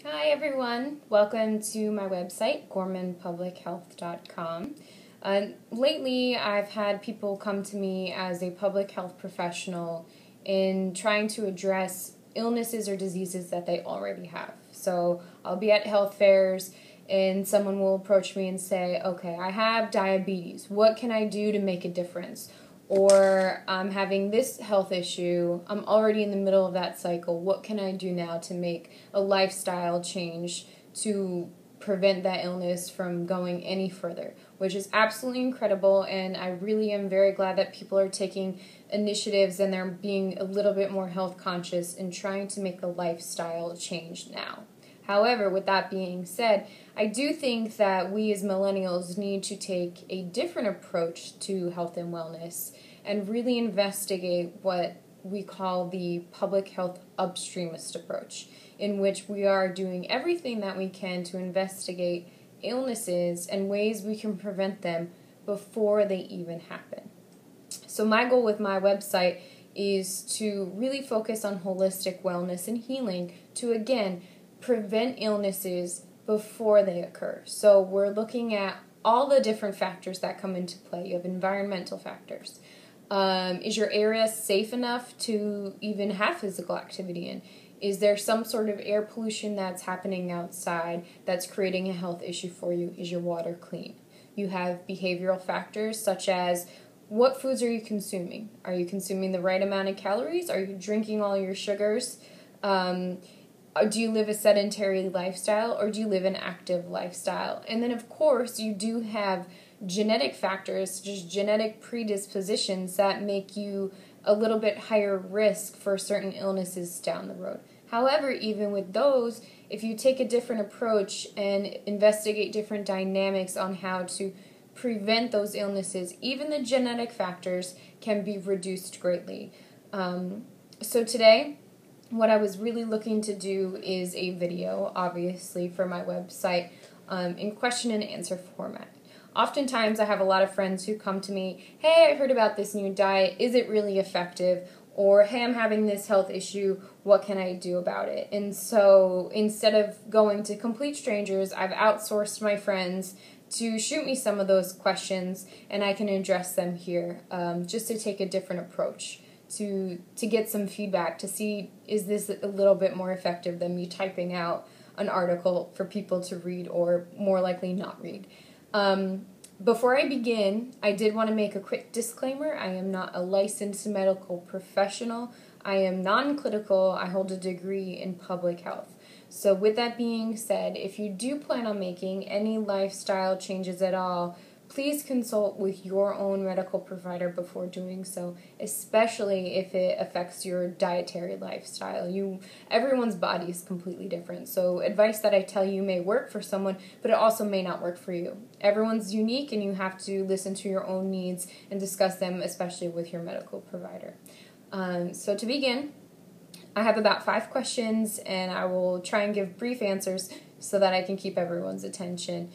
Hi everyone, welcome to my website, gormanpublichealth.com. Lately I've had people come to me as a public health professional in trying to address illnesses or diseases that they already have. So I'll be at health fairs and someone will approach me and say, okay, I have diabetes, what can I do to make a difference? Or I'm having this health issue, I'm already in the middle of that cycle, what can I do now to make a lifestyle change to prevent that illness from going any further, which is absolutely incredible, and I really am very glad that people are taking initiatives and they're being a little bit more health conscious and trying to make a lifestyle change now. However, with that being said, I do think that we as millennials need to take a different approach to health and wellness and really investigate what we call the public health upstreamist approach, in which we are doing everything that we can to investigate illnesses and ways we can prevent them before they even happen. So my goal with my website is to really focus on holistic wellness and healing to, again, prevent illnesses before they occur. So we're looking at all the different factors that come into play. You have environmental factors. Is your area safe enough to even have physical activity in? Is there some sort of air pollution that's happening outside that's creating a health issue for you? Is your water clean? You have behavioral factors such as what foods are you consuming? Are you consuming the right amount of calories? Are you drinking all your sugars? Do you live a sedentary lifestyle or do you live an active lifestyle? And then, of course, you do have genetic factors, just genetic predispositions that make you a little bit higher risk for certain illnesses down the road. However, even with those, if you take a different approach and investigate different dynamics on how to prevent those illnesses, even the genetic factors can be reduced greatly. So today, what I was really looking to do is a video, obviously, for my website in question and answer format. Oftentimes, I have a lot of friends who come to me, hey, I heard about this new diet, is it really effective? Or, hey, I'm having this health issue, what can I do about it? And so, instead of going to complete strangers, I've outsourced my friends to shoot me some of those questions, and I can address them here, just to take a different approach. To get some feedback, to see is this a little bit more effective than me typing out an article for people to read or more likely not read. Before I begin, I did want to make a quick disclaimer. I am not a licensed medical professional. I am non-clinical. I hold a degree in public health. So with that being said, if you do plan on making any lifestyle changes at all, please consult with your own medical provider before doing so, especially if it affects your dietary lifestyle. Everyone's body is completely different, so advice that I tell you may work for someone, but it also may not work for you. Everyone's unique, and you have to listen to your own needs and discuss them, especially with your medical provider. So to begin, I have about 5 questions, and I will try and give brief answers so that I can keep everyone's attention.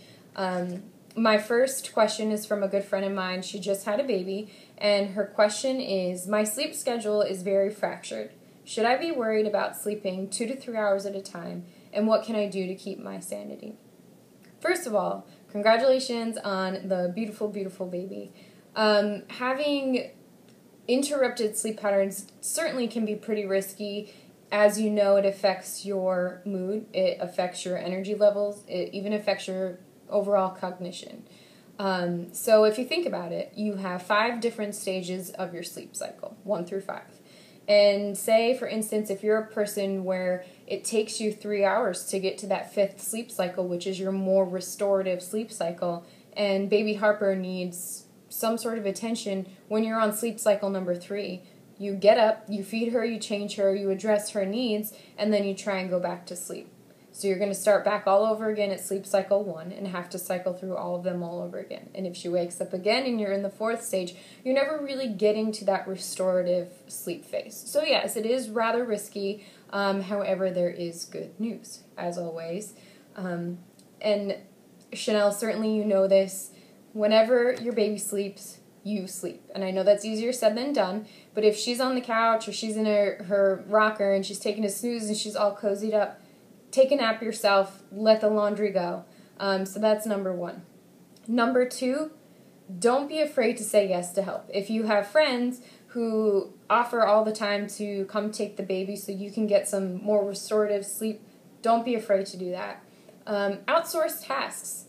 My first question is from a good friend of mine. She just had a baby, and her question is, my sleep schedule is very fractured. Should I be worried about sleeping 2 to 3 hours at a time, and what can I do to keep my sanity? First of all, congratulations on the beautiful, beautiful baby. Having interrupted sleep patterns certainly can be pretty risky. As you know, it affects your mood, it affects your energy levels, it even affects your overall cognition. So if you think about it, you have 5 different stages of your sleep cycle, 1 through 5. And say, for instance, if you're a person where it takes you 3 hours to get to that 5th sleep cycle, which is your more restorative sleep cycle, and baby Harper needs some sort of attention when you're on sleep cycle number 3, you get up, you feed her, you change her, you address her needs, and then you try and go back to sleep. So you're going to start back all over again at sleep cycle 1 and have to cycle through all of them all over again. And if she wakes up again and you're in the 4th stage, you're never really getting to that restorative sleep phase. So yes, it is rather risky. However, there is good news, as always. And Chanel, certainly you know this. Whenever your baby sleeps, you sleep. And I know that's easier said than done, but if she's on the couch or she's in her rocker and she's taking a snooze and she's all cozied up, take a nap yourself, let the laundry go. So that's number one. Number two, don't be afraid to say yes to help. If you have friends who offer all the time to come take the baby so you can get some more restorative sleep, don't be afraid to do that. Outsource tasks.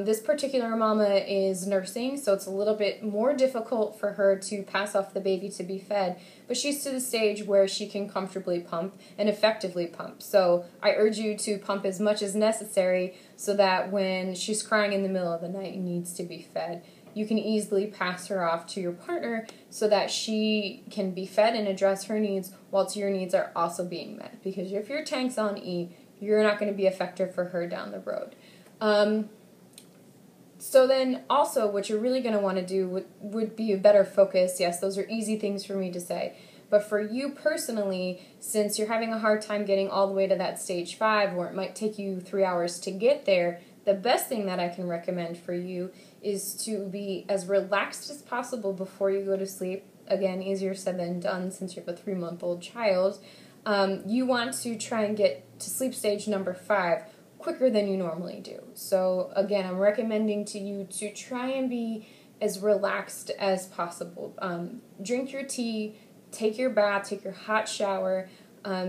This particular mama is nursing, so it's a little bit more difficult for her to pass off the baby to be fed, but she's to the stage where she can comfortably pump and effectively pump. So I urge you to pump as much as necessary so that when she's crying in the middle of the night and needs to be fed, you can easily pass her off to your partner so that she can be fed and address her needs whilst your needs are also being met. Because if your tank's on E, you're not going to be effective for her down the road. So then also what you're really going to want to do would be a better focus. Yes, those are easy things for me to say. But for you personally, since you're having a hard time getting all the way to that stage 5, or it might take you 3 hours to get there, the best thing that I can recommend for you is to be as relaxed as possible before you go to sleep. Again, easier said than done since you have a 3-month-old child. You want to try and get to sleep stage number 5 quicker than you normally do. So again, I'm recommending to you to try and be as relaxed as possible. Drink your tea, take your bath, take your hot shower.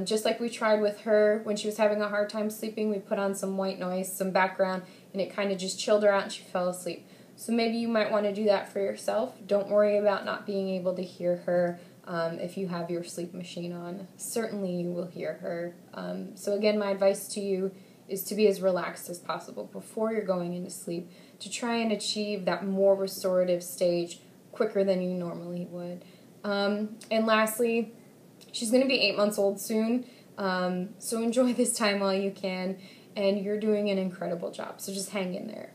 Just like we tried with her when she was having a hard time sleeping, we put on some white noise, some background, and it kind of just chilled her out and she fell asleep. So maybe you might want to do that for yourself. Don't worry about not being able to hear her if you have your sleep machine on. Certainly you will hear her. So again, my advice to you is to be as relaxed as possible before you're going into sleep to try and achieve that more restorative stage quicker than you normally would. And lastly, she's going to be 8 months old soon, so enjoy this time while you can, and you're doing an incredible job, so just hang in there.